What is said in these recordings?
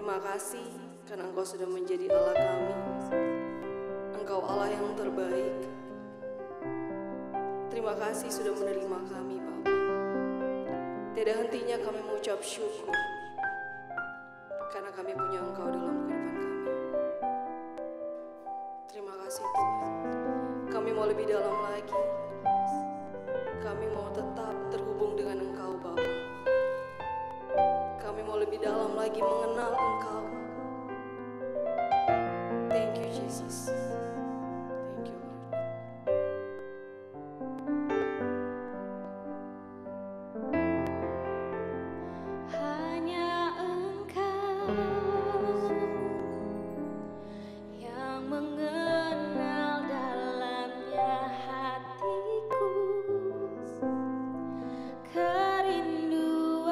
Terima kasih karena Engkau sudah menjadi Allah kami. Engkau Allah yang terbaik. Terima kasih sudah menerima kami, Bapa. Tidak hentinya kami mengucap syukur karena kami punya Engkau dalam kehidupan kami. Terima kasih Tuhan. Kami mau lebih dalam lagi. Kami mau tetap terhubung dengan Engkau, Bapa. Kami mau lebih dalam lagi mengenal Engkau. Thank you, Jesus. Thank you, Lord. Hanya Engkau yang mengenal dalamnya hatiku, kerinduan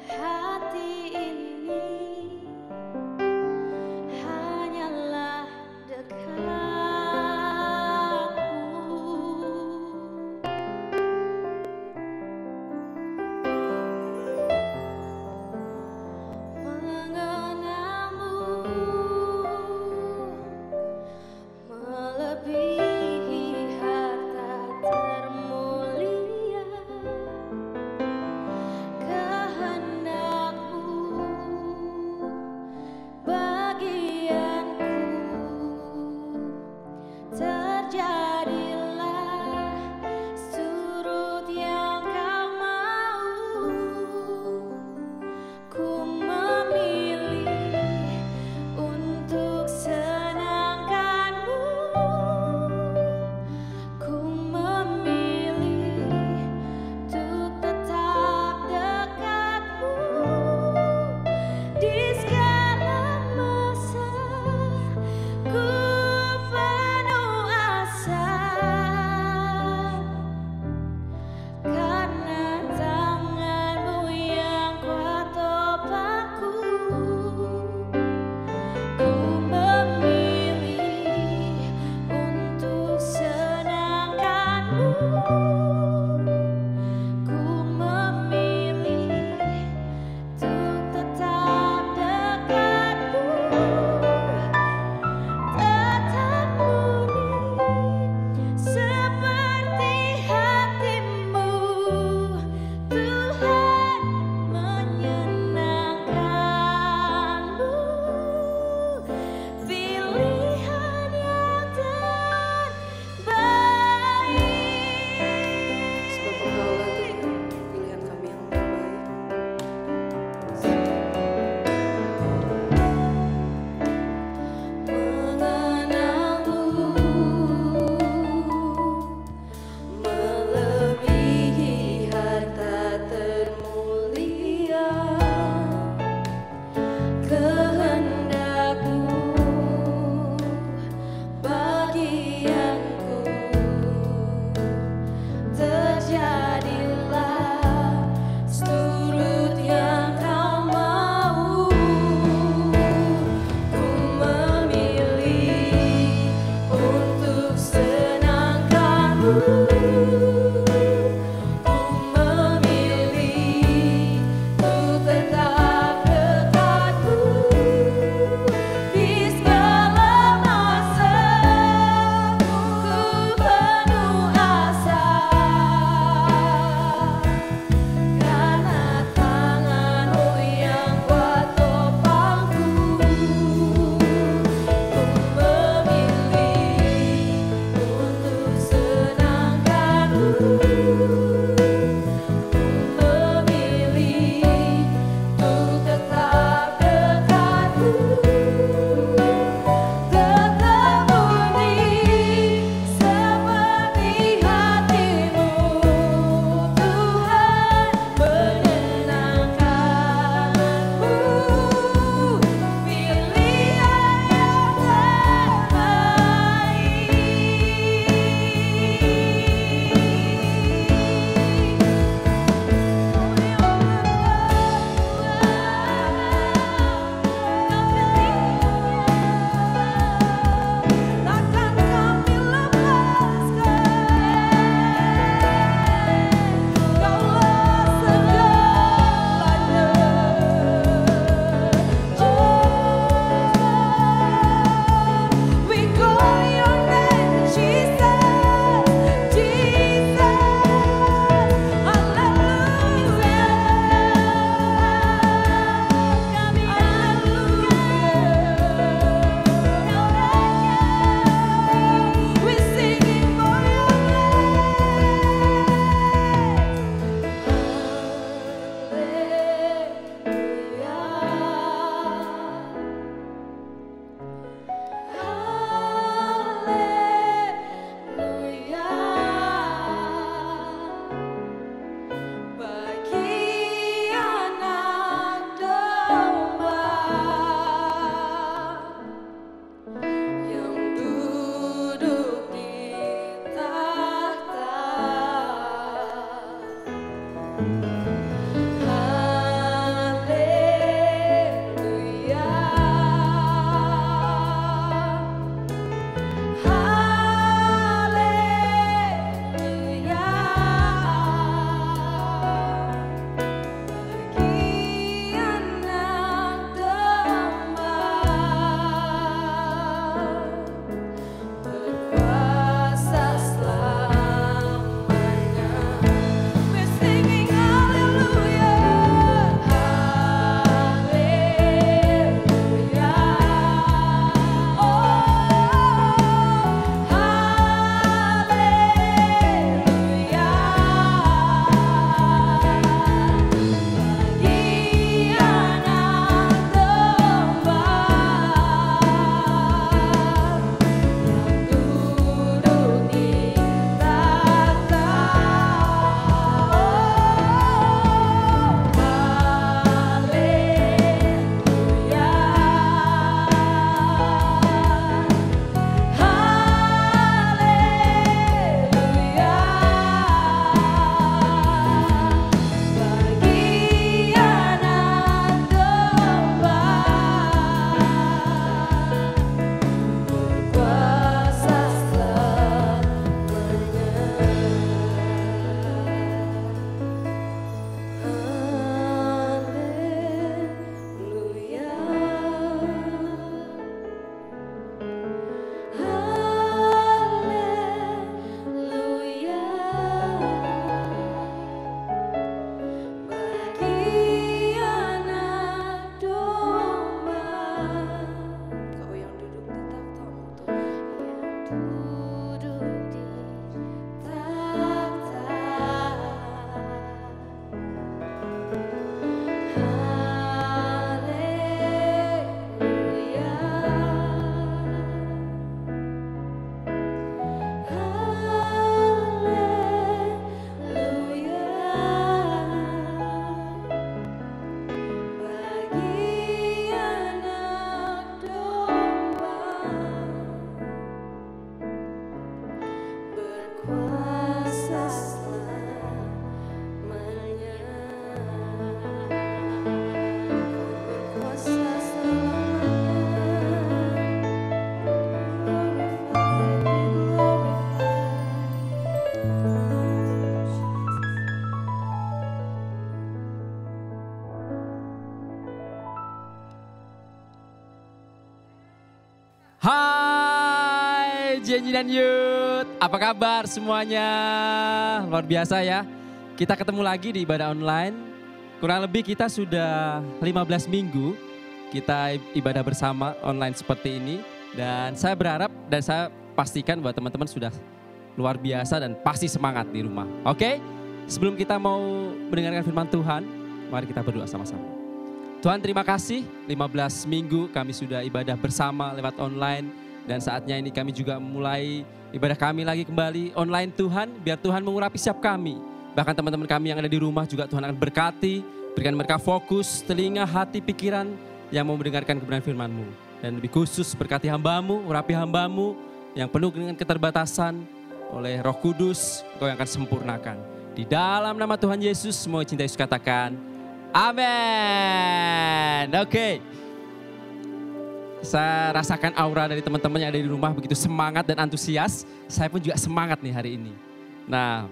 hati ini hanyalah dekatmu. Jenny dan Yud, apa kabar semuanya? Luar biasa ya. Kita ketemu lagi di ibadah online. Kurang lebih kita sudah 15 minggu kita ibadah bersama online seperti ini. Dan saya berharap dan saya pastikan bahwa teman-teman sudah luar biasa dan pasti semangat di rumah. Oke? Sebelum kita mau mendengarkan firman Tuhan, mari kita berdoa sama-sama. Tuhan, terima kasih 15 minggu kami sudah ibadah bersama lewat online. Dan saatnya ini kami juga memulai ibadah kami lagi kembali online Tuhan. Biar Tuhan mengurapi setiap kami. Bahkan teman-teman kami yang ada di rumah juga Tuhan akan berkati. Berikan mereka fokus, telinga, hati, pikiran yang mau mendengarkan kebenaran firman-Mu. Dan lebih khusus berkati hamba-Mu, urapi hamba-Mu yang penuh dengan keterbatasan oleh Roh Kudus. Engkau yang akan sempurnakan. Di dalam nama Tuhan Yesus semua cinta Yesus katakan amin. Oke. Saya rasakan aura dari teman-teman yang ada di rumah begitu semangat dan antusias. Saya pun juga semangat nih hari ini. Nah,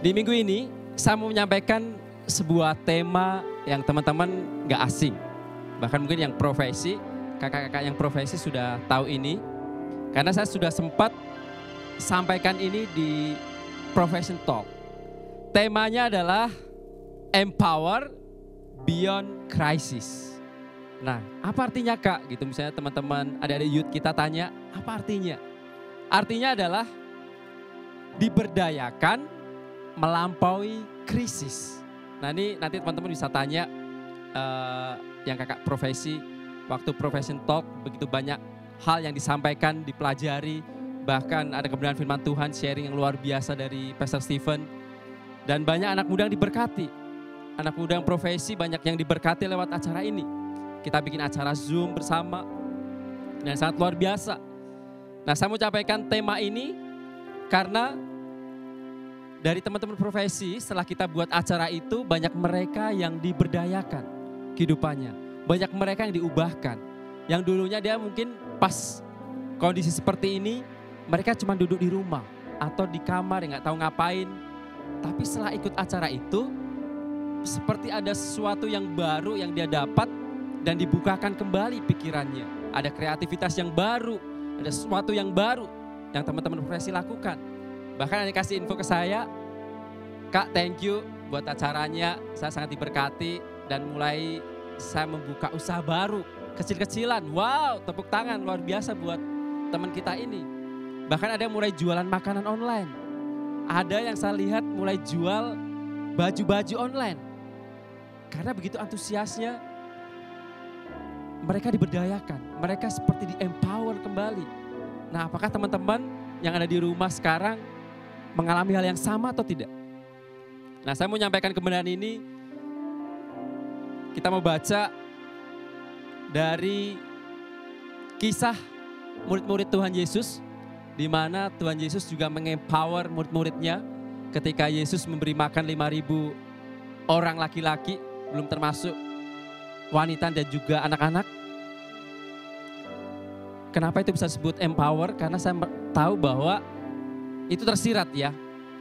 di minggu ini saya mau menyampaikan sebuah tema yang teman-teman gak asing. Bahkan mungkin yang profesi, kakak-kakak yang profesi sudah tahu ini. Karena saya sudah sempat sampaikan ini di Profession Talk. Temanya adalah Empower Beyond Crisis. Nah, apa artinya Kak? Gitu misalnya teman-teman adik-adik youth kita tanya, apa artinya? Artinya adalah diberdayakan melampaui krisis. Nah ini nanti teman-teman bisa tanya yang kakak profesi, waktu Profession Talk begitu banyak hal yang disampaikan, dipelajari. Bahkan ada kebenaran firman Tuhan, sharing yang luar biasa dari Pastor Stephen. Dan banyak anak muda yang diberkati. Anak muda yang profesi banyak yang diberkati lewat acara ini. Kita bikin acara Zoom bersama dan sangat luar biasa. Nah, saya mau sampaikan tema ini karena dari teman-teman profesi setelah kita buat acara itu banyak mereka yang diberdayakan kehidupannya. Banyak mereka yang diubahkan. Yang dulunya dia mungkin pas kondisi seperti ini mereka cuma duduk di rumah atau di kamar yang gak tahu ngapain. Tapi setelah ikut acara itu seperti ada sesuatu yang baru yang dia dapat dan dibukakan kembali pikirannya. Ada kreativitas yang baru, ada sesuatu yang baru yang teman-teman profesi lakukan. Bahkan ada kasih info ke saya, Kak thank you buat acaranya, saya sangat diberkati dan mulai saya membuka usaha baru, kecil-kecilan. Wow, tepuk tangan luar biasa buat teman kita ini. Bahkan ada yang mulai jualan makanan online. Ada yang saya lihat mulai jual baju-baju online. Karena begitu antusiasnya, mereka diberdayakan, mereka seperti di-empower kembali. Nah, apakah teman-teman yang ada di rumah sekarang mengalami hal yang sama atau tidak? Nah, saya mau menyampaikan kebenaran ini. Kita mau baca dari kisah murid-murid Tuhan Yesus, di mana Tuhan Yesus juga meng-empower murid-muridnya ketika Yesus memberi makan 5.000 orang laki-laki, belum termasuk wanita dan juga anak-anak. Kenapa itu bisa disebut empower? Karena saya tahu bahwa itu tersirat ya,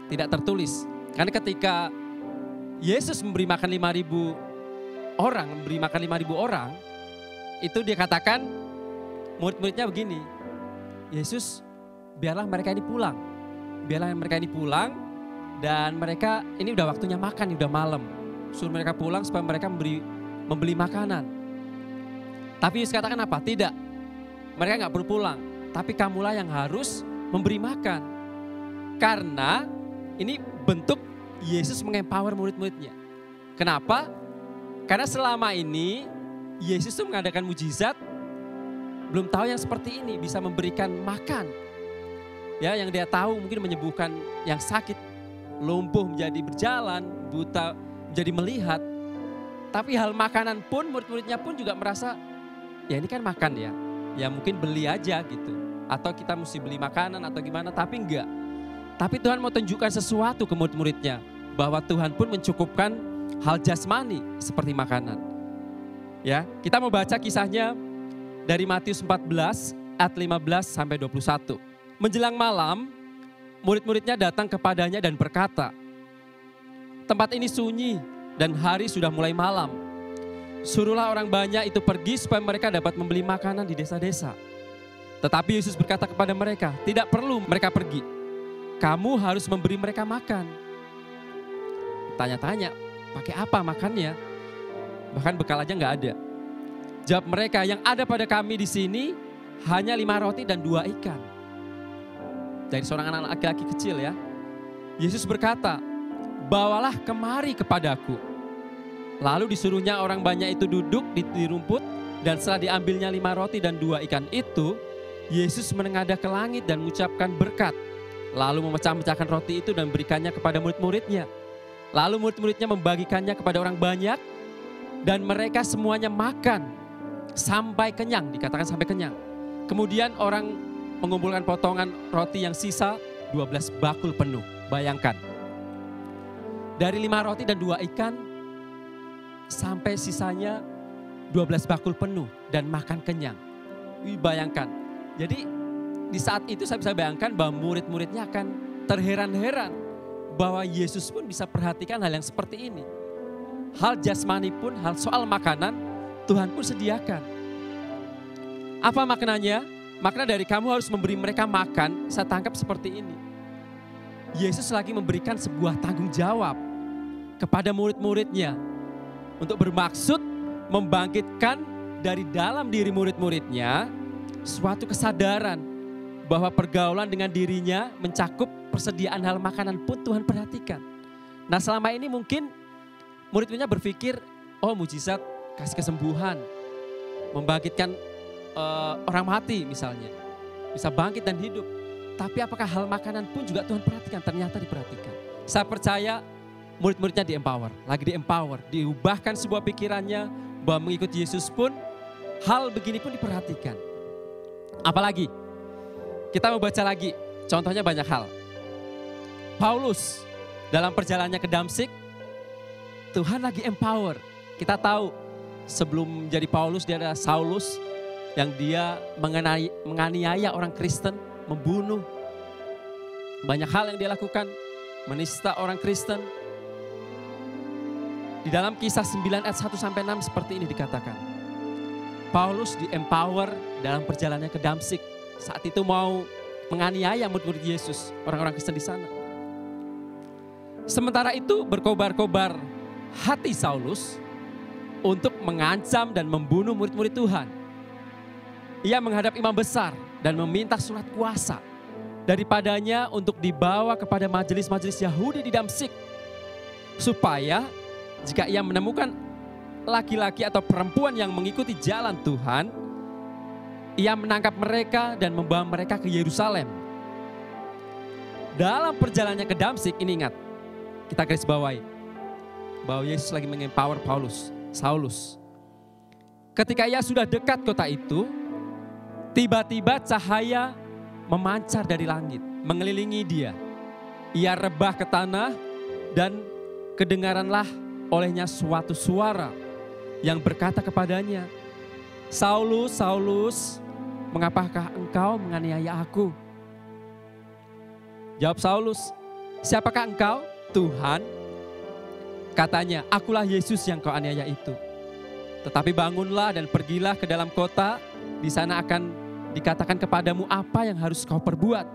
tidak tertulis. Karena ketika Yesus memberi makan 5.000 orang, itu dia katakan murid-muridnya begini, Yesus biarlah mereka ini pulang. Dan mereka ini udah waktunya makan, udah malam. Suruh mereka pulang supaya mereka membeli makanan. Tapi Yesus katakan apa? Tidak. Mereka gak perlu pulang. Tapi kamulah yang harus memberi makan. Karena ini bentuk Yesus meng-empower murid-muridnya. Kenapa? Karena selama ini Yesus tuh mengadakan mujizat. Belum tahu yang seperti ini bisa memberikan makan. Ya, yang dia tahu mungkin menyembuhkan yang sakit. Lumpuh menjadi berjalan, buta menjadi melihat. Tapi hal makanan pun murid-muridnya pun juga merasa ya ini kan makan ya. Ya mungkin beli aja gitu. Atau kita mesti beli makanan atau gimana, tapi enggak. Tapi Tuhan mau tunjukkan sesuatu ke murid-muridnya. Bahwa Tuhan pun mencukupkan hal jasmani seperti makanan. Ya, kita mau baca kisahnya dari Matius 14 ayat 15 sampai 21. Menjelang malam, murid-muridnya datang kepadanya dan berkata, tempat ini sunyi dan hari sudah mulai malam. Suruhlah orang banyak itu pergi supaya mereka dapat membeli makanan di desa-desa. Tetapi Yesus berkata kepada mereka, tidak perlu mereka pergi. Kamu harus memberi mereka makan. Tanya-tanya, pakai apa makannya? Bahkan bekal aja nggak ada. Jawab mereka, yang ada pada kami di sini hanya 5 roti dan 2 ikan. Dari seorang anak laki-laki kecil ya. Yesus berkata, bawalah kemari kepadaku. Lalu disuruhnya orang banyak itu duduk di rumput, dan setelah diambilnya 5 roti dan 2 ikan itu, Yesus menengadah ke langit dan mengucapkan berkat. Lalu memecah-mecahkan roti itu dan memberikannya kepada murid-muridnya. Lalu murid-muridnya membagikannya kepada orang banyak, dan mereka semuanya makan sampai kenyang, dikatakan sampai kenyang. Kemudian orang mengumpulkan potongan roti yang sisa 12 bakul penuh. Bayangkan, dari 5 roti dan 2 ikan sampai sisanya 12 bakul penuh dan makan kenyang. Bayangkan, jadi di saat itu saya bisa bayangkan bahwa murid-muridnya akan terheran-heran bahwa Yesus pun bisa perhatikan hal yang seperti ini. Hal jasmani pun, hal soal makanan, Tuhan pun sediakan. Apa maknanya? Makna dari kamu harus memberi mereka makan, saya tangkap seperti ini. Yesus lagi memberikan sebuah tanggung jawab kepada murid-muridnya untuk bermaksud membangkitkan dari dalam diri murid-muridnya suatu kesadaran bahwa pergaulan dengan dirinya mencakup persediaan hal makanan pun Tuhan perhatikan. Nah selama ini mungkin murid-muridnya berpikir, oh mujizat kasih kesembuhan, membangkitkan orang mati misalnya, bisa bangkit dan hidup. Tapi apakah hal makanan pun juga Tuhan perhatikan? Ternyata diperhatikan. Saya percaya murid-muridnya di-empower, lagi di-empower, diubahkan sebuah pikirannya bahwa mengikuti Yesus pun hal begini pun diperhatikan. Apalagi kita mau baca lagi, contohnya banyak hal. Paulus dalam perjalanannya ke Damsyik, Tuhan lagi empower. Kita tahu sebelum menjadi Paulus dia adalah Saulus yang dia menganiaya orang Kristen, membunuh. Banyak hal yang dia lakukan, menista orang Kristen. Di dalam Kisah 9 ayat 1-6 seperti ini dikatakan. Paulus di-empower dalam perjalanannya ke Damsyik. Saat itu mau menganiaya murid-murid Yesus, orang-orang Kristen di sana. Sementara itu berkobar-kobar hati Saulus untuk mengancam dan membunuh murid-murid Tuhan. Ia menghadap imam besar dan meminta surat kuasa daripadanya untuk dibawa kepada majelis-majelis Yahudi di Damsyik. Supaya jika ia menemukan laki-laki atau perempuan yang mengikuti jalan Tuhan, ia menangkap mereka dan membawa mereka ke Yerusalem. Dalam perjalanannya ke Damsyik, ini ingat, kita garis bawahi bahwa Yesus lagi mengempower Saulus. Ketika ia sudah dekat kota itu, tiba-tiba cahaya memancar dari langit, mengelilingi dia. Ia rebah ke tanah dan kedengaranlah olehnya suatu suara yang berkata kepadanya, Saulus, Saulus, mengapakah engkau menganiaya aku? Jawab Saulus, siapakah engkau? Tuhan. Katanya, akulah Yesus yang kau aniaya itu. Tetapi bangunlah dan pergilah ke dalam kota, di sana akan dikatakan kepadamu apa yang harus kau perbuat.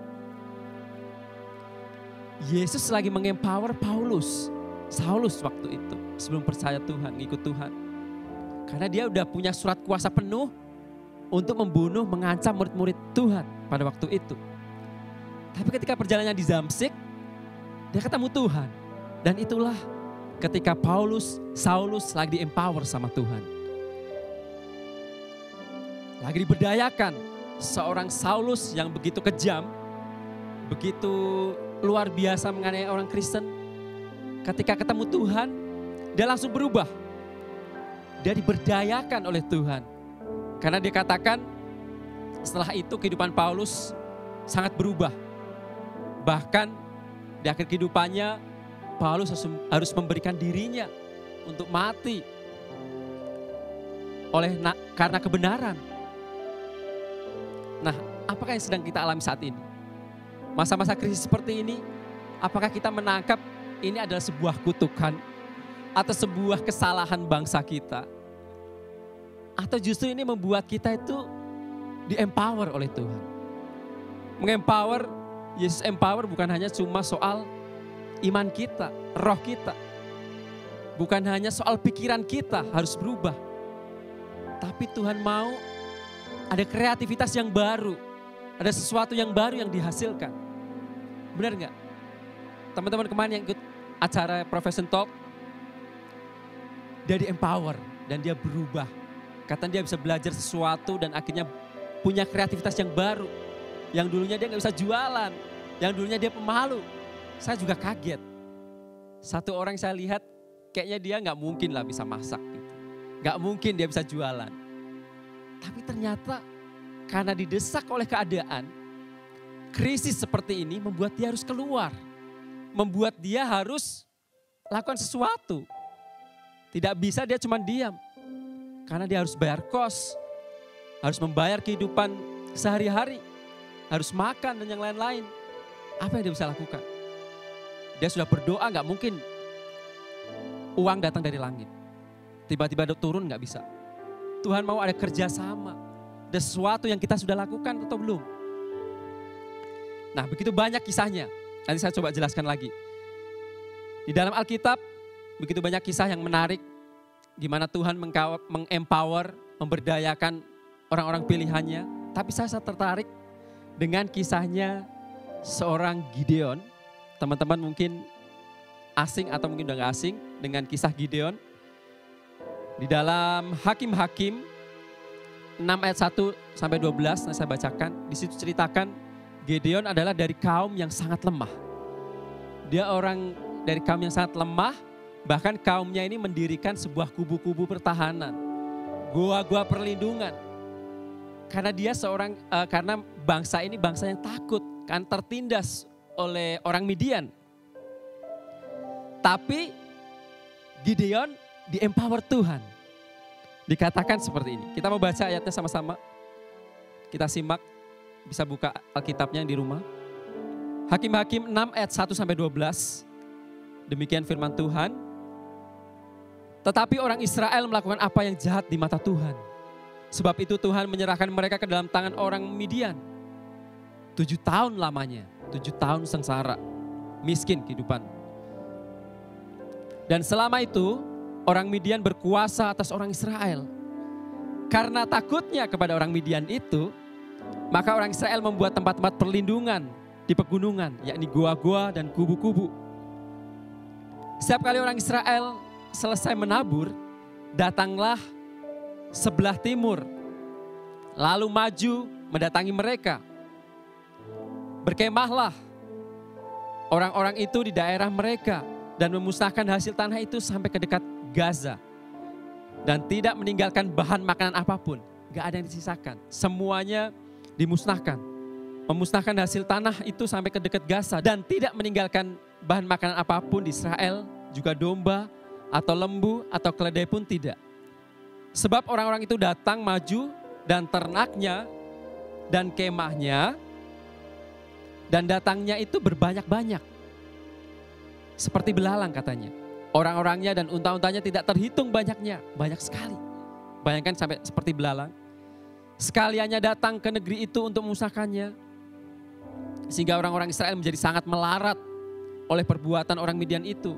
Yesus lagi mengempower Saulus waktu itu, sebelum percaya Tuhan, ngikut Tuhan. Karena dia udah punya surat kuasa penuh untuk membunuh, mengancam murid-murid Tuhan pada waktu itu. Tapi ketika perjalanannya di Damsyik, dia ketemu Tuhan. Dan itulah ketika Saulus lagi di-empower sama Tuhan. Lagi diberdayakan. Seorang Saulus yang begitu kejam, begitu luar biasa menganiaya orang Kristen. Ketika ketemu Tuhan, dia langsung berubah. Dia diberdayakan oleh Tuhan. Karena dia katakan setelah itu kehidupan Paulus sangat berubah. Bahkan di akhir kehidupannya Paulus harus memberikan dirinya untuk mati karena kebenaran. Nah, apakah yang sedang kita alami saat ini? Masa-masa krisis seperti ini, apakah kita menangkap ini adalah sebuah kutukan atau sebuah kesalahan bangsa kita? Atau justru ini membuat kita itu di-empower oleh Tuhan. Mengempower, Yesus empower bukan hanya cuma soal iman kita, roh kita. Bukan hanya soal pikiran kita harus berubah. Tapi Tuhan mau ada kreativitas yang baru. Ada sesuatu yang baru yang dihasilkan. Benar nggak? Teman-teman kemarin yang ikut acara Profession Talk, dia di-empower dan dia berubah. Katanya dia bisa belajar sesuatu dan akhirnya punya kreativitas yang baru. Yang dulunya dia nggak bisa jualan. Yang dulunya dia pemalu. Saya juga kaget. Satu orang saya lihat kayaknya dia nggak mungkin lah bisa masak. Gitu. Nggak mungkin dia bisa jualan. Tapi ternyata karena didesak oleh keadaan, krisis seperti ini membuat dia harus keluar. Membuat dia harus lakukan sesuatu. Tidak bisa dia cuma diam. Karena dia harus bayar kos. Harus membayar kehidupan sehari-hari. Harus makan dan yang lain-lain. Apa yang dia bisa lakukan? Dia sudah berdoa, gak mungkin uang datang dari langit. Tiba-tiba turun gak bisa. Tuhan mau ada kerjasama. Ada sesuatu yang kita sudah lakukan atau belum? Nah begitu banyak kisahnya. Nanti saya coba jelaskan lagi. Di dalam Alkitab begitu banyak kisah yang menarik. Gimana Tuhan mengempower, memberdayakan orang-orang pilihannya. Tapi saya tertarik dengan kisahnya seorang Gideon. Teman-teman mungkin asing atau mungkin udah gak asing dengan kisah Gideon. Di dalam Hakim-Hakim 6 ayat 1 sampai 12, nah saya bacakan. Di situ ceritakan Gideon adalah dari kaum yang sangat lemah. Dia orang dari kaum yang sangat lemah, bahkan kaumnya ini mendirikan sebuah kubu-kubu pertahanan. Gua-gua perlindungan. Karena dia karena bangsa ini bangsa yang takut, kan tertindas oleh orang Midian. Tapi Gideon di-empower Tuhan. Dikatakan seperti ini. Kita mau baca ayatnya sama-sama. Kita simak, bisa buka Alkitabnya yang di rumah. Hakim-Hakim 6 ayat 1 sampai 12. Demikian firman Tuhan. Tetapi orang Israel melakukan apa yang jahat di mata Tuhan. Sebab itu Tuhan menyerahkan mereka ke dalam tangan orang Midian. 7 tahun lamanya. 7 tahun sengsara. Miskin kehidupan. Dan selama itu orang Midian berkuasa atas orang Israel. Karena takutnya kepada orang Midian itu, maka orang Israel membuat tempat-tempat perlindungan di pegunungan, yakni gua-gua dan kubu-kubu. Setiap kali orang Israel selesai menabur, datanglah sebelah timur, lalu maju mendatangi mereka. Berkemahlah orang-orang itu di daerah mereka dan memusnahkan hasil tanah itu sampai ke dekat Gaza. Dan tidak meninggalkan bahan makanan apapun. Gak ada yang disisakan. Semuanya dimusnahkan. Memusnahkan hasil tanah itu sampai ke dekat Gaza. Dan tidak meninggalkan bahan makanan apapun di Israel. Juga domba atau lembu atau keledai pun tidak. Sebab orang-orang itu datang maju dan ternaknya dan kemahnya. Dan datangnya itu berbanyak-banyak. Seperti belalang katanya. Orang-orangnya dan unta-untanya tidak terhitung banyaknya. Banyak sekali. Bayangkan sampai seperti belalang. Sekaliannya datang ke negeri itu untuk memusnahkannya. Sehingga orang-orang Israel menjadi sangat melarat oleh perbuatan orang Midian itu.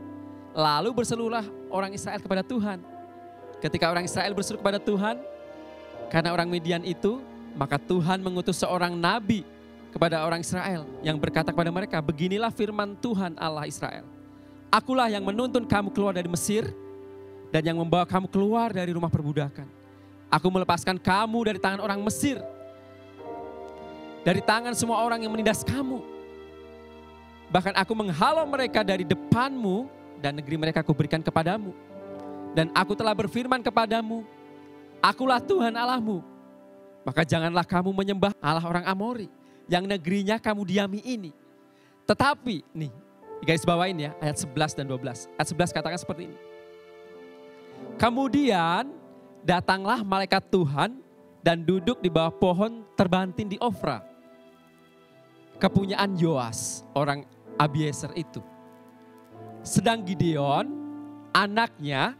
Lalu berserulah orang Israel kepada Tuhan. Ketika orang Israel berseru kepada Tuhan, karena orang Midian itu, maka Tuhan mengutus seorang nabi kepada orang Israel yang berkata kepada mereka, beginilah firman Tuhan Allah Israel. Akulah yang menuntun kamu keluar dari Mesir dan yang membawa kamu keluar dari rumah perbudakan. Aku melepaskan kamu dari tangan orang Mesir, dari tangan semua orang yang menindas kamu. Bahkan aku menghalau mereka dari depanmu dan negeri mereka aku berikan kepadamu. Dan aku telah berfirman kepadamu, akulah Tuhan Allahmu. Maka janganlah kamu menyembah Allah orang Amori yang negerinya kamu diami ini. Tetapi, nih garis bawain ya, ayat 11 dan 12. Ayat 11 katakan seperti ini. Kemudian datanglah malaikat Tuhan dan duduk di bawah pohon terbantin di Ofra. Kepunyaan Yoas, orang Abiezer itu. Sedang Gideon, anaknya,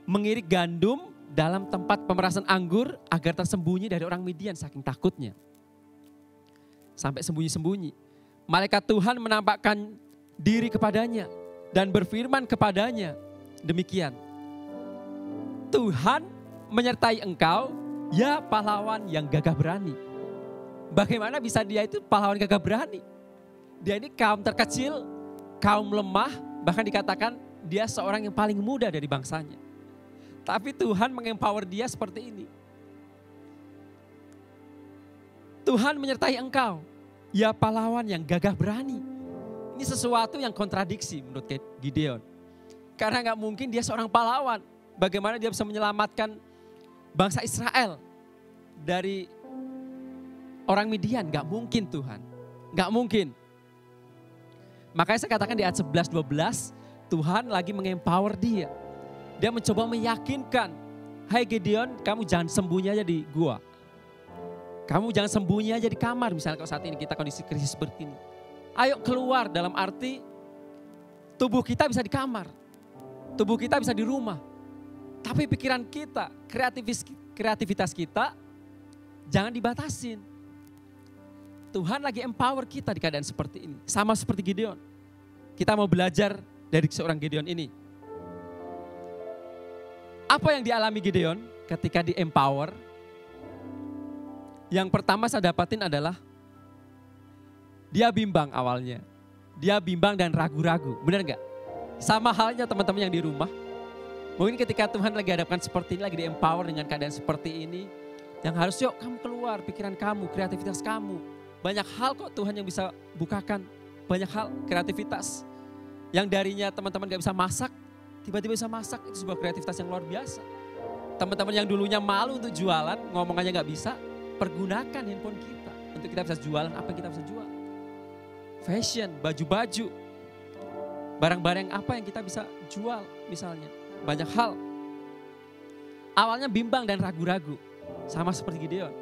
mengirik gandum dalam tempat pemerasan anggur agar tersembunyi dari orang Midian saking takutnya. Sampai sembunyi-sembunyi. Malaikat Tuhan menampakkan diri kepadanya dan berfirman kepadanya, demikian. Tuhan menyertai engkau, ya pahlawan yang gagah berani. Bagaimana bisa dia itu pahlawan gagah berani? Dia ini kaum terkecil, kaum lemah, bahkan dikatakan dia seorang yang paling muda dari bangsanya. Tapi Tuhan mengempower dia seperti ini. Tuhan menyertai engkau, ya pahlawan yang gagah berani. Ini sesuatu yang kontradiksi menurut Gideon. Karena gak mungkin dia seorang pahlawan. Bagaimana dia bisa menyelamatkan bangsa Israel dari orang Midian? Gak mungkin Tuhan. Gak mungkin. Makanya saya katakan di ayat 11-12, Tuhan lagi mengempower dia. Dia mencoba meyakinkan, hai Gideon, kamu jangan sembunyi aja di gua. Kamu jangan sembunyi aja di kamar, misalnya kalau saat ini kita kondisi krisis seperti ini. Ayo keluar, dalam arti tubuh kita bisa di kamar. Tubuh kita bisa di rumah. Tapi pikiran kita, kreativitas kita, jangan dibatasin. Tuhan lagi empower kita di keadaan seperti ini. Sama seperti Gideon. Kita mau belajar dari seorang Gideon ini. Apa yang dialami Gideon ketika di empower? Yang pertama saya dapatin adalah dia bimbang awalnya. Dia bimbang dan ragu-ragu. Benar gak? Sama halnya teman-teman yang di rumah. Mungkin ketika Tuhan lagi hadapkan seperti ini, lagi di empower dengan keadaan seperti ini. Yang harus yuk kamu keluar, pikiran kamu, kreativitas kamu. Banyak hal kok Tuhan yang bisa bukakan. Banyak hal, kreativitas. Yang darinya teman-teman gak bisa masak, tiba-tiba bisa masak, itu sebuah kreativitas yang luar biasa. Teman-teman yang dulunya malu untuk jualan, ngomong aja gak bisa, pergunakan handphone kita. Untuk kita bisa jualan, apa yang kita bisa jual. Fashion, baju-baju. Barang-barang apa yang kita bisa jual misalnya. Banyak hal. Awalnya bimbang dan ragu-ragu. Sama seperti Gideon.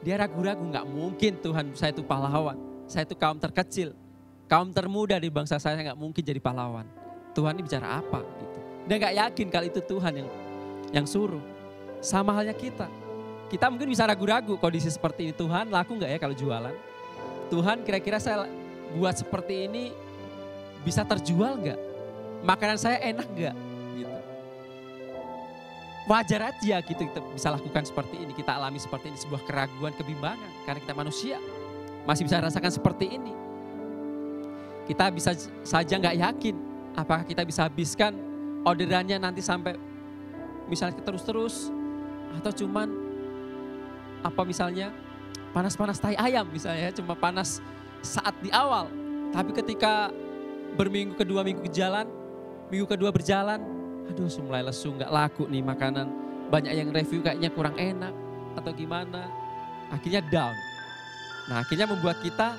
Dia ragu-ragu, gak mungkin Tuhan saya itu pahlawan. Saya itu kaum terkecil. Kaum termuda di bangsa saya gak mungkin jadi pahlawan. Tuhan ini bicara apa gitu. Dia gak yakin kalau itu Tuhan yang suruh. Sama halnya kita. Kita mungkin bisa ragu-ragu kondisi seperti ini. Tuhan laku gak ya kalau jualan? Tuhan kira-kira saya buat seperti ini bisa terjual gak? Makanan saya enak gak? Gitu. Wajar aja gitu kita bisa lakukan seperti ini. Kita alami seperti ini, sebuah keraguan, kebimbangan. Karena kita manusia masih bisa rasakan seperti ini. Kita bisa saja gak yakin apakah kita bisa habiskan orderannya nanti sampai misalnya terus-terus. Atau cuman apa misalnya panas-panas tai ayam misalnya, cuma panas saat di awal. Tapi ketika minggu kedua berjalan, aduh mulai lesu, gak laku nih makanan. Banyak yang review kayaknya kurang enak atau gimana. Akhirnya down. Nah akhirnya membuat kita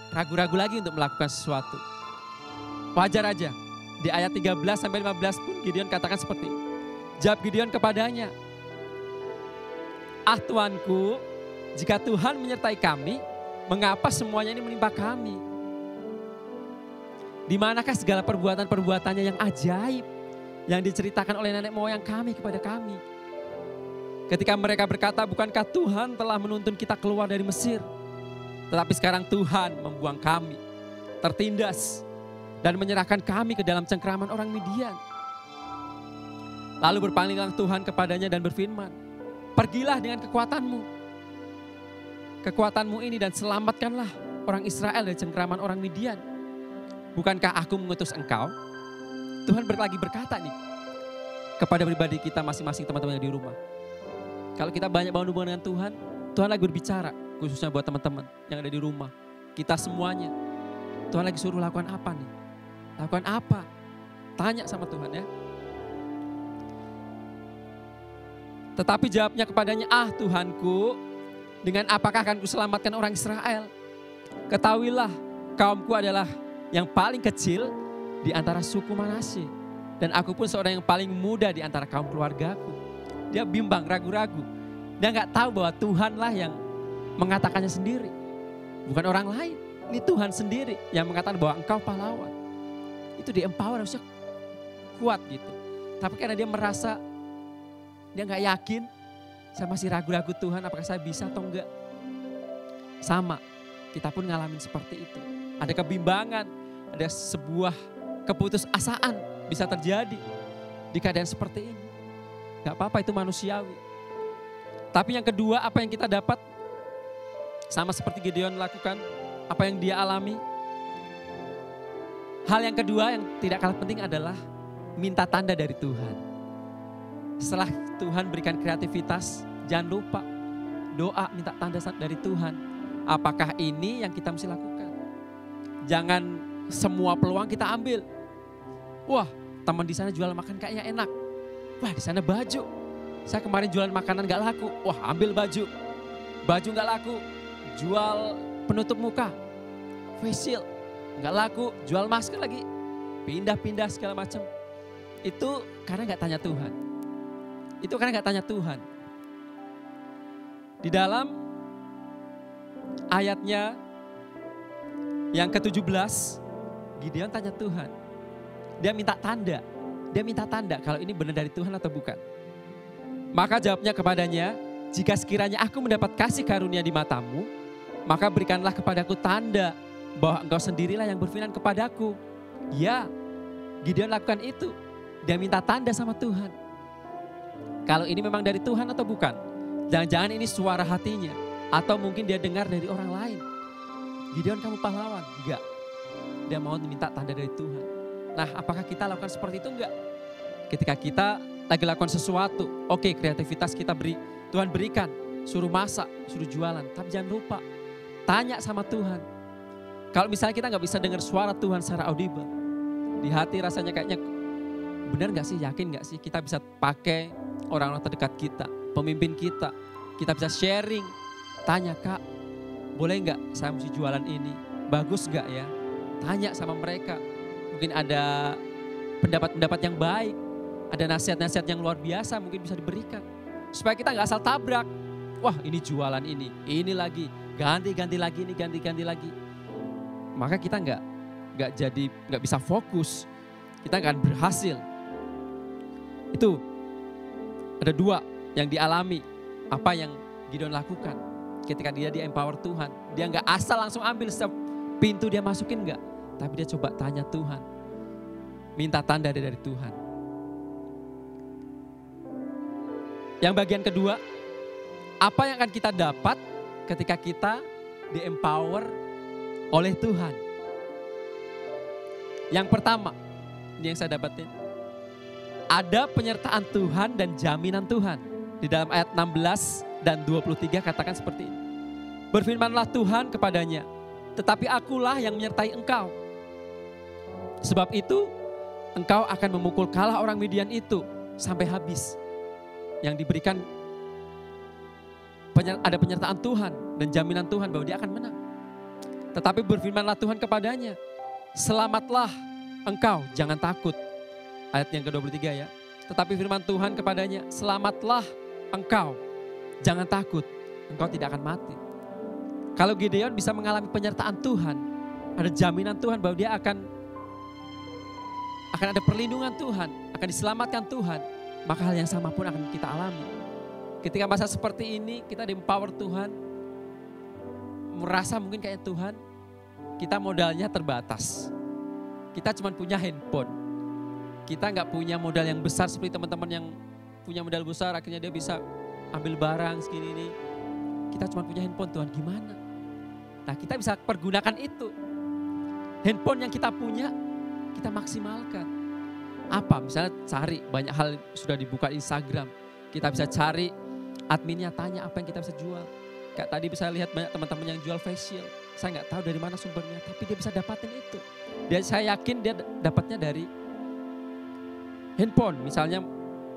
ragu-ragu lagi untuk melakukan sesuatu. Wajar aja. Di ayat 13-15 pun Gideon katakan seperti ini. Jawab Gideon kepadanya, ah Tuanku, jika Tuhan menyertai kami, mengapa semuanya ini menimpa kami? Di manakah segala perbuatan-perbuatannya yang ajaib yang diceritakan oleh nenek moyang kami kepada kami? Ketika mereka berkata, bukankah Tuhan telah menuntun kita keluar dari Mesir? Tetapi sekarang Tuhan membuang kami, tertindas, dan menyerahkan kami ke dalam cengkraman orang Midian. Lalu berpalinglah Tuhan kepadanya dan berfirman, pergilah dengan kekuatanmu ini dan selamatkanlah orang Israel dari cengkraman orang Midian. Bukankah aku mengutus engkau? Tuhan lagi berkata nih kepada pribadi kita masing-masing, teman-teman yang di rumah. Kalau kita banyak bangun hubungan dengan Tuhan, Tuhan lagi berbicara khususnya buat teman-teman yang ada di rumah. Kita semuanya. Tuhan lagi suruh lakukan apa nih? Lakukan apa? Tanya sama Tuhan ya. Tetapi jawabnya kepadanya, ah Tuhanku, dengan apakah akan kuselamatkan orang Israel? Ketahuilah, kaumku adalah yang paling kecil di antara suku Manasye. Dan aku pun seorang yang paling muda di antara kaum keluargaku. Dia bimbang, ragu-ragu. Dia gak tahu bahwa Tuhanlah yang mengatakannya sendiri. Bukan orang lain. Ini Tuhan sendiri yang mengatakan bahwa engkau pahlawan. Itu di empower harusnya kuat gitu. Tapi karena dia merasa Dia nggak yakin, saya masih ragu-ragu Tuhan apakah saya bisa atau enggak. Sama, kita pun ngalamin seperti itu. Ada kebimbangan, ada sebuah keputusasaan bisa terjadi di keadaan seperti ini. Gak apa-apa, itu manusiawi. Tapi yang kedua, apa yang kita dapat sama seperti Gideon lakukan, apa yang dia alami. Hal yang kedua yang tidak kalah penting adalah minta tanda dari Tuhan. Setelah Tuhan berikan kreativitas, jangan lupa doa minta tanda dari Tuhan. Apakah ini yang kita mesti lakukan? Jangan semua peluang kita ambil. Wah, teman di sana jual makan kayaknya enak. Wah, di sana baju. Saya kemarin jualan makanan gak laku. Wah, ambil baju. Baju gak laku. Jual penutup muka. Facial. Gak laku. Jual masker lagi. Pindah-pindah segala macam. Itu karena gak tanya Tuhan. Itu karena gak tanya Tuhan. Di dalam ayatnya yang ke-17, Gideon tanya Tuhan. Dia minta tanda. Dia minta tanda kalau ini benar dari Tuhan atau bukan. Maka jawabnya kepadanya, jika sekiranya aku mendapat kasih karunia di matamu, maka berikanlah kepadaku tanda bahwa engkau sendirilah yang berfirman kepadaku. Ya, Gideon lakukan itu. Dia minta tanda sama Tuhan. Kalau ini memang dari Tuhan atau bukan. Jangan-jangan ini suara hatinya. Atau mungkin dia dengar dari orang lain. Gideon, kamu pahlawan. Enggak. Dia mau minta tanda dari Tuhan. Nah, apakah kita lakukan seperti itu? Enggak. Ketika kita lagi lakukan sesuatu, oke, kreativitas kita Tuhan berikan. Suruh masak, suruh jualan. Tapi jangan lupa, tanya sama Tuhan. Kalau misalnya kita nggak bisa dengar suara Tuhan secara audible, di hati rasanya kayaknya benar nggak sih, yakin nggak sih kita bisa pakai orang-orang terdekat kita, pemimpin kita bisa sharing. Tanya, Kak, boleh nggak saya mesti jualan ini? Bagus nggak ya? Tanya sama mereka. Mungkin ada pendapat-pendapat yang baik, ada nasihat-nasihat yang luar biasa mungkin bisa diberikan. Supaya kita nggak asal tabrak. Wah, ini jualan ini lagi, ganti lagi, ini ganti lagi. Maka kita nggak bisa fokus, kita nggak akan berhasil. Itu ada dua yang dialami, apa yang Gideon lakukan ketika dia di-empower Tuhan. Dia nggak asal langsung ambil setiap pintu dia masukin, nggak, tapi dia coba tanya Tuhan, minta tanda dari Tuhan. Yang bagian kedua, apa yang akan kita dapat ketika kita di-empower oleh Tuhan. Yang pertama, ini yang saya dapatin. Ada penyertaan Tuhan dan jaminan Tuhan. Di dalam ayat 16 dan 23 katakan seperti ini. Berfirmanlah Tuhan kepadanya, tetapi akulah yang menyertai engkau. Sebab itu, engkau akan memukul kalah orang Midian itu sampai habis. Yang diberikan, ada penyertaan Tuhan dan jaminan Tuhan bahwa dia akan menang. Tetapi berfirmanlah Tuhan kepadanya, selamatlah engkau, jangan takut. Ayat yang ke-23 ya. Tetapi firman Tuhan kepadanya, selamatlah engkau, jangan takut, engkau tidak akan mati. Kalau Gideon bisa mengalami penyertaan Tuhan, ada jaminan Tuhan bahwa dia akan ada perlindungan Tuhan, akan diselamatkan Tuhan, maka hal yang sama pun akan kita alami. Ketika masa seperti ini, kita di-empower Tuhan, merasa mungkin kayak Tuhan, kita modalnya terbatas. Kita cuma punya handphone. Kita nggak punya modal yang besar seperti teman-teman yang punya modal besar, akhirnya dia bisa ambil barang segini ini. Kita cuma punya handphone, Tuhan gimana? Nah, kita bisa pergunakan itu. Handphone yang kita punya, kita maksimalkan. Apa? Misalnya cari, banyak hal sudah dibuka Instagram. Kita bisa cari, adminnya tanya apa yang kita bisa jual. Kayak tadi bisa lihat banyak teman-teman yang jual facial. Saya nggak tahu dari mana sumbernya, tapi dia bisa dapatin itu. Dan saya yakin dia dapatnya dari handphone. Misalnya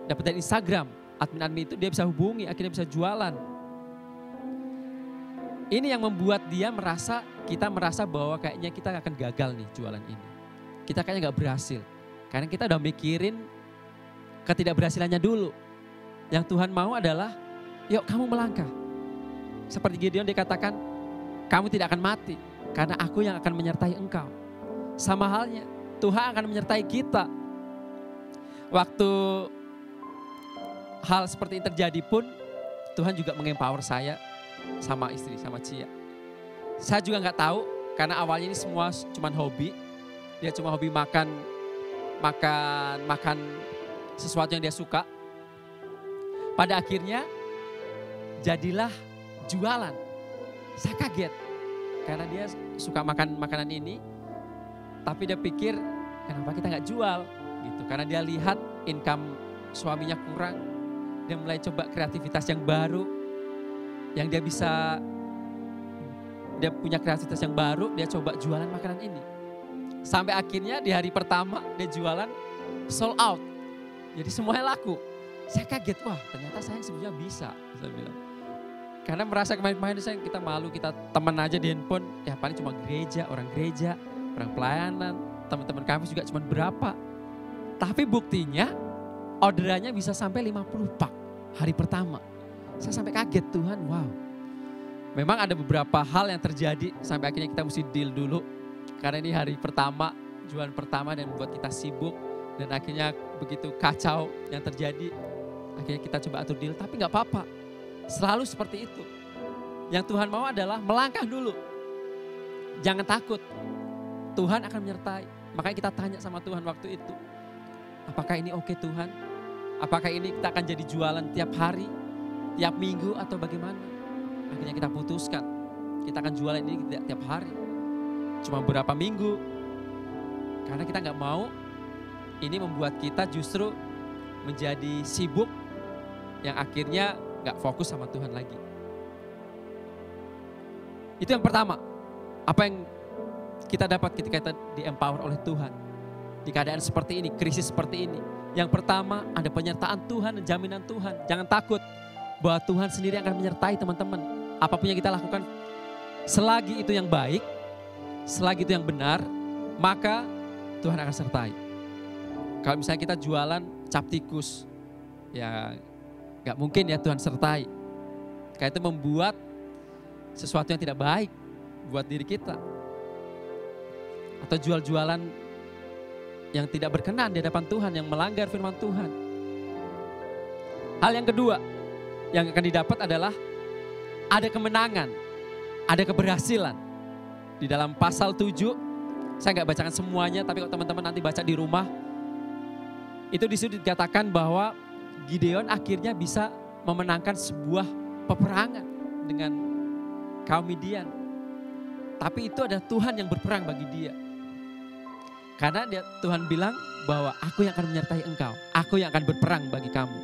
dapat dari Instagram, admin-admin itu dia bisa hubungi, akhirnya bisa jualan. Ini yang membuat kita merasa bahwa kayaknya kita akan gagal nih jualan ini. Kita kayaknya nggak berhasil. Karena kita udah mikirin ketidakberhasilannya dulu. Yang Tuhan mau adalah, yuk kamu melangkah. Seperti Gideon dikatakan, kamu tidak akan mati karena aku yang akan menyertai engkau. Sama halnya, Tuhan akan menyertai kita. Waktu hal seperti ini terjadi pun Tuhan juga mengempower saya sama istri, sama Cia. Saya juga nggak tahu karena awalnya ini semua cuma hobi. Dia cuma hobi makan sesuatu yang dia suka. Pada akhirnya jadilah jualan. Saya kaget karena dia suka makan makanan ini, tapi dia pikir kenapa kita nggak jual gitu. Karena dia lihat income suaminya kurang, dia mulai coba kreativitas yang baru, yang dia punya kreativitas yang baru, dia coba jualan makanan ini. Sampai akhirnya di hari pertama dia jualan sold out. Jadi semuanya laku. Saya kaget, wah ternyata saya sebenarnya bisa, saya bilang. Karena merasa kemarin-kemarin kita malu, kita teman aja di handphone, ya paling cuma gereja, orang pelayanan, teman-teman kami juga cuma berapa. Tapi buktinya orderannya bisa sampai 50 pak hari pertama. Saya sampai kaget, Tuhan, wow. Memang ada beberapa hal yang terjadi sampai akhirnya kita mesti deal dulu. Karena ini hari pertama, jualan pertama dan membuat kita sibuk. Dan akhirnya begitu kacau yang terjadi, akhirnya kita coba atur deal, tapi gak apa-apa. Selalu seperti itu. Yang Tuhan mau adalah melangkah dulu. Jangan takut. Tuhan akan menyertai. Makanya kita tanya sama Tuhan waktu itu. Apakah ini oke Tuhan? Apakah ini kita akan jadi jualan tiap hari, tiap minggu atau bagaimana? Akhirnya kita putuskan. Kita akan jualan ini tiap hari. Cuma beberapa minggu. Karena kita gak mau ini membuat kita justru menjadi sibuk yang akhirnya gak fokus sama Tuhan lagi. Itu yang pertama. Apa yang kita dapat ketika kita di-empower oleh Tuhan. Di keadaan seperti ini, krisis seperti ini. Yang pertama ada penyertaan Tuhan dan jaminan Tuhan. Jangan takut bahwa Tuhan sendiri akan menyertai teman-teman. Apapun yang kita lakukan, selagi itu yang baik, selagi itu yang benar, maka Tuhan akan sertai. Kalau misalnya kita jualan cap tikus, ya gak mungkin ya Tuhan sertai. Karena itu membuat sesuatu yang tidak baik buat diri kita. Atau jual-jualan yang tidak berkenan di hadapan Tuhan, yang melanggar firman Tuhan. Hal yang kedua yang akan didapat adalah ada kemenangan, ada keberhasilan. Di dalam pasal 7, saya gak bacakan semuanya, tapi kalau teman-teman nanti baca di rumah, itu disitu dikatakan bahwa Gideon akhirnya bisa memenangkan sebuah peperangan dengan kaum Midian. Tapi itu ada Tuhan yang berperang bagi dia. Karena Tuhan bilang bahwa aku yang akan menyertai engkau. Aku yang akan berperang bagi kamu.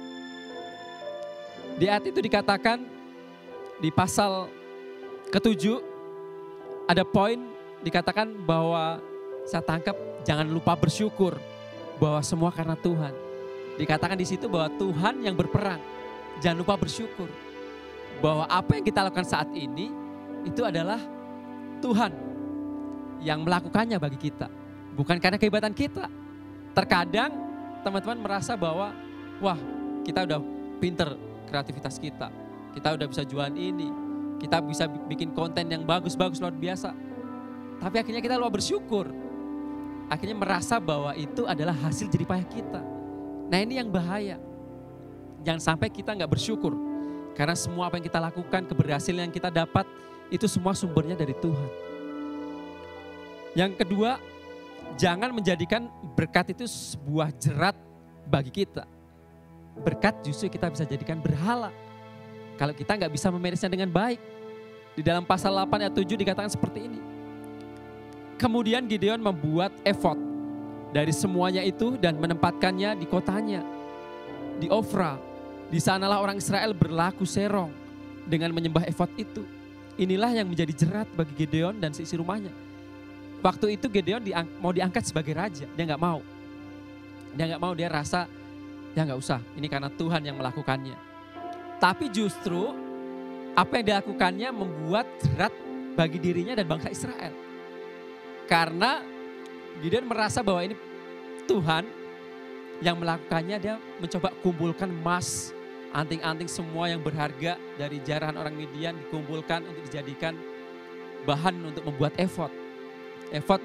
Di ayat itu dikatakan di pasal ke-7 ada poin dikatakan bahwa saya tangkap jangan lupa bersyukur bahwa semua karena Tuhan. Dikatakan di situ bahwa Tuhan yang berperang. Jangan lupa bersyukur bahwa apa yang kita lakukan saat ini itu adalah Tuhan yang melakukannya bagi kita. Bukan karena kehebatan kita. Terkadang teman-teman merasa bahwa wah kita udah pinter kreativitas kita. Kita udah bisa jualan ini. Kita bisa bikin konten yang bagus-bagus luar biasa. Tapi akhirnya kita lupa bersyukur. Akhirnya merasa bahwa itu adalah hasil jeripayah kita. Nah ini yang bahaya. Jangan sampai kita gak bersyukur. Karena semua apa yang kita lakukan, keberhasilan yang kita dapat, itu semua sumbernya dari Tuhan. Yang kedua, jangan menjadikan berkat itu sebuah jerat bagi kita. Berkat justru kita bisa jadikan berhala. Kalau kita gak bisa memanagenya dengan baik. Di dalam pasal 8 ayat 7 dikatakan seperti ini. Kemudian Gideon membuat efod dari semuanya itu dan menempatkannya di kotanya, di Ofra. Di sanalah orang Israel berlaku serong dengan menyembah efod itu. Inilah yang menjadi jerat bagi Gideon dan seisi rumahnya. Waktu itu Gideon mau diangkat sebagai raja, dia gak mau. Dia rasa ya gak usah, ini karena Tuhan yang melakukannya. Tapi justru apa yang dilakukannya membuat jerat bagi dirinya dan bangsa Israel. Karena Gideon merasa bahwa ini Tuhan yang melakukannya, dia mencoba kumpulkan emas, anting-anting semua yang berharga dari jarahan orang Midian dikumpulkan untuk dijadikan bahan untuk membuat efod. Efod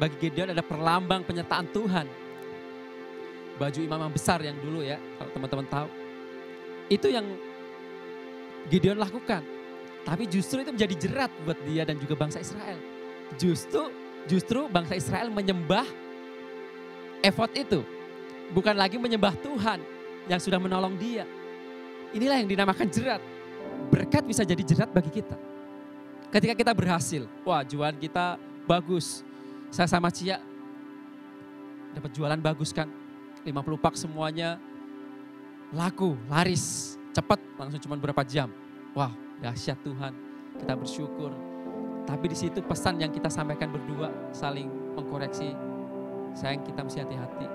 bagi Gideon ada perlambang penyertaan Tuhan. Baju imam yang besar yang dulu ya, kalau teman-teman tahu. Itu yang Gideon lakukan. Tapi justru itu menjadi jerat buat dia dan juga bangsa Israel. Justru bangsa Israel menyembah efod itu. Bukan lagi menyembah Tuhan yang sudah menolong dia. Inilah yang dinamakan jerat. Berkat bisa jadi jerat bagi kita. Ketika kita berhasil, wah jualan kita bagus. Saya sama Cia dapat jualan bagus kan. 50 pak semuanya laku, laris, cepat, langsung cuma berapa jam. Wah, dahsyat Tuhan. Kita bersyukur. Tapi di situ pesan yang kita sampaikan berdua saling mengkoreksi. Sayang, kita mesti hati-hati.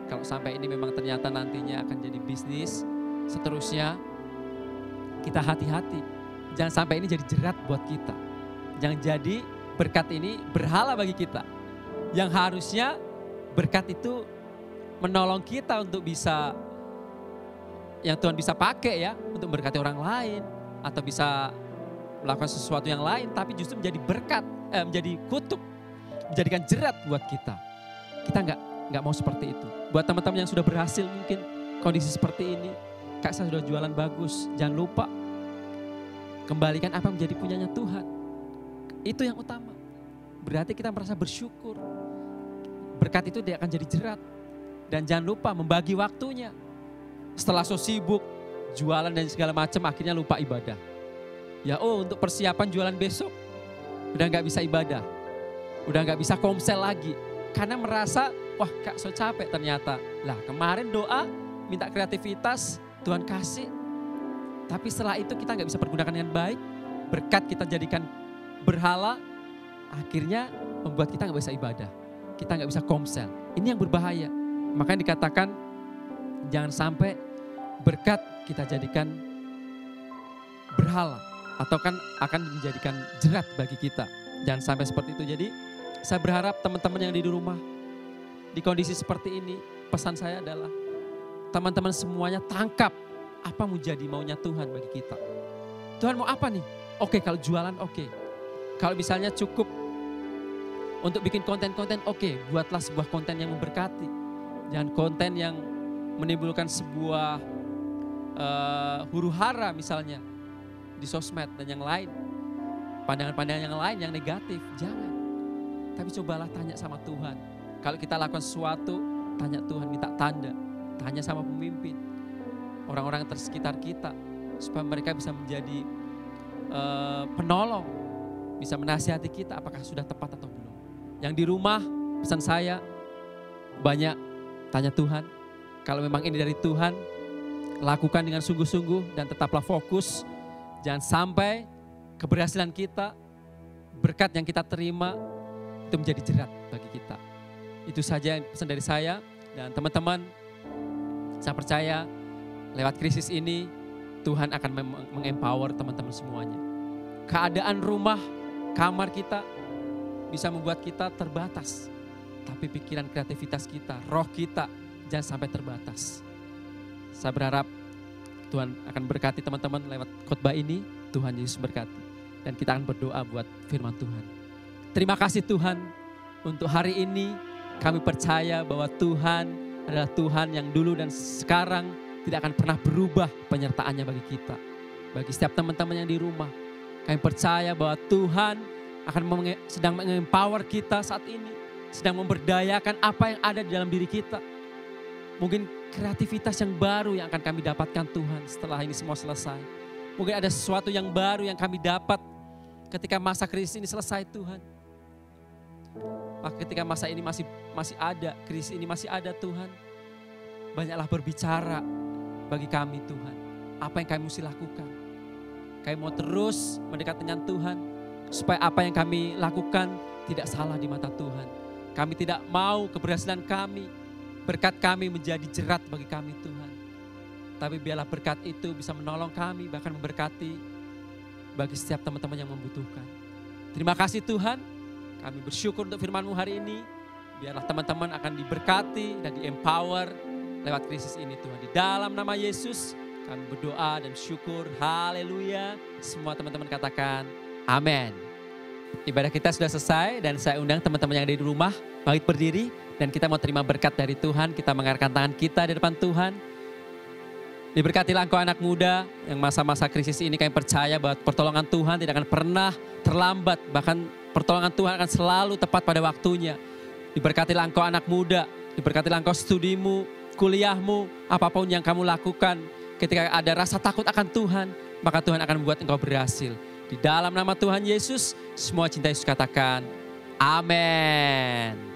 Kalau sampai ini memang ternyata nantinya akan jadi bisnis, seterusnya kita hati-hati. Jangan sampai ini jadi jerat buat kita. Jangan jadi berkat ini berhala bagi kita. Yang harusnya berkat itu menolong kita untuk bisa, yang Tuhan bisa pakai ya, untuk berkati orang lain. Atau bisa melakukan sesuatu yang lain, tapi justru menjadi berkat, menjadi kutuk, menjadikan jerat buat kita. Kita nggak mau seperti itu. Buat teman-teman yang sudah berhasil mungkin kondisi seperti ini, Kak saya sudah jualan bagus, jangan lupa kembalikan apa menjadi punyanya Tuhan. Itu yang utama. Berarti kita merasa bersyukur. Berkat itu dia akan jadi jerat. Dan jangan lupa membagi waktunya. Setelah so sibuk, jualan dan segala macam, akhirnya lupa ibadah. Ya untuk persiapan jualan besok, udah gak bisa ibadah. Udah gak bisa komsel lagi. Karena merasa, wah Kak so capek ternyata. Lah kemarin doa, minta kreativitas, Tuhan kasih. Tapi setelah itu kita gak bisa pergunakan dengan baik. Berkat kita jadikan berhala, akhirnya membuat kita gak bisa ibadah. Kita gak bisa komsel. Ini yang berbahaya. Makanya dikatakan, jangan sampai berkat kita jadikan berhala. Atau kan akan menjadikan jerat bagi kita. Jangan sampai seperti itu. Jadi saya berharap teman-teman yang di rumah, di kondisi seperti ini, pesan saya adalah teman-teman semuanya tangkap apa mau jadi maunya Tuhan bagi kita. Tuhan mau apa nih? Oke, kalau jualan oke. Kalau misalnya cukup untuk bikin konten-konten, oke, buatlah sebuah konten yang memberkati. Jangan konten yang menimbulkan sebuah huru hara misalnya di sosmed dan yang lain. Pandangan-pandangan yang lain yang negatif, jangan. Tapi cobalah tanya sama Tuhan. Kalau kita lakukan sesuatu, tanya Tuhan, minta tanda. Tanya sama pemimpin, orang-orang tersekitar kita, supaya mereka bisa menjadi penolong, bisa menasihati kita apakah sudah tepat atau belum. Yang di rumah, pesan saya banyak tanya Tuhan. Kalau memang ini dari Tuhan, lakukan dengan sungguh-sungguh dan tetaplah fokus. Jangan sampai keberhasilan kita, berkat yang kita terima, itu menjadi jerat bagi kita. Itu saja pesan dari saya dan teman-teman. Saya percaya lewat krisis ini Tuhan akan mengempower teman-teman semuanya. Keadaan rumah, kamar kita bisa membuat kita terbatas. Tapi pikiran kreativitas kita, roh kita jangan sampai terbatas. Saya berharap Tuhan akan berkati teman-teman lewat khotbah ini. Tuhan Yesus berkati. Dan kita akan berdoa buat firman Tuhan. Terima kasih Tuhan untuk hari ini. Kami percaya bahwa Tuhan adalah Tuhan yang dulu dan sekarang tidak akan pernah berubah penyertaannya bagi kita. Bagi setiap teman-teman yang di rumah. Kami percaya bahwa Tuhan akan sedang mengempower kita saat ini. Sedang memberdayakan apa yang ada di dalam diri kita. Mungkin kreativitas yang baru yang akan kami dapatkan Tuhan setelah ini semua selesai. Mungkin ada sesuatu yang baru yang kami dapat ketika masa krisis ini selesai Tuhan. Ketika masa ini masih ada, krisis ini masih ada Tuhan. Banyaklah berbicara bagi kami Tuhan. Apa yang kami mesti lakukan. Kami mau terus mendekat dengan Tuhan. Supaya apa yang kami lakukan tidak salah di mata Tuhan. Kami tidak mau keberhasilan kami, berkat kami menjadi jerat bagi kami Tuhan. Tapi biarlah berkat itu bisa menolong kami, bahkan memberkati bagi setiap teman-teman yang membutuhkan. Terima kasih Tuhan, kami bersyukur untuk firman-Mu hari ini. Biarlah teman-teman akan diberkati dan di-empower lewat krisis ini Tuhan. Di dalam nama Yesus kami berdoa dan syukur, haleluya. Semua teman-teman katakan amin. Ibadah kita sudah selesai dan saya undang teman-teman yang ada di rumah bangkit berdiri dan kita mau terima berkat dari Tuhan. Kita mengangkat tangan kita di depan Tuhan. Diberkatilah engkau anak muda yang masa-masa krisis ini kami percaya bahwa pertolongan Tuhan tidak akan pernah terlambat. Bahkan pertolongan Tuhan akan selalu tepat pada waktunya. Diberkatilah engkau anak muda, diberkatilah engkau studimu, kuliahmu, apapun yang kamu lakukan. Ketika ada rasa takut akan Tuhan, maka Tuhan akan membuat engkau berhasil. Di dalam nama Tuhan Yesus, semua cinta Yesus katakan, amin.